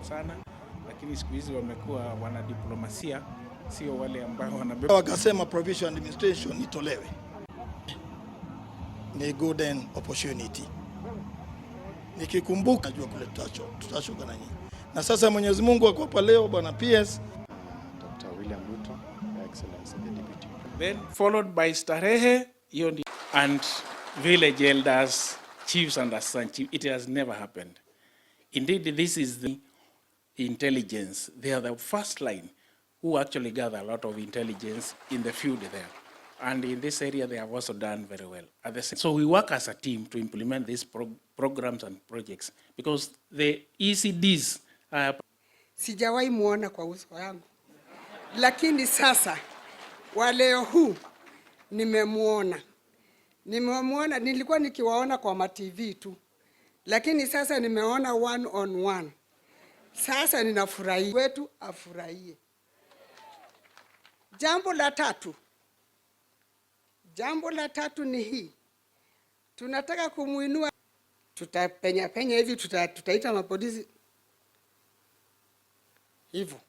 sana, lakini siku hizi wamekuwa wanadiplomasia, sio wale ambao wanabeba. Wakasema provincial administration itolewe. Ni golden opportunity. Nikikumbuka najua kule tutashuka na nyinyi. Na sasa Mwenyezi Mungu akopa leo bwana PS Dr. William Ruto, Excellency the Deputy. Then followed by Starehe and village elders, chiefs and assistant chiefs. It has never happened. Indeed, this is the intelligence. They are the first line who actually gather a lot of intelligence in the field there. And in this area, they have also done very well. So we work as a team to implement these programs and projects because the ECDs sijawahi muona kwa uso wangu, lakini sasa waleo huu nimemuona. Nilikuwa nikiwaona kwa ma TV tu, lakini sasa nimeona one on one. Sasa ninafurahi, wetu afurahie. Jambo la tatu ni hii. Tunataka kumuinua, tutapenya hivi, tutaita mapolisi hivyo.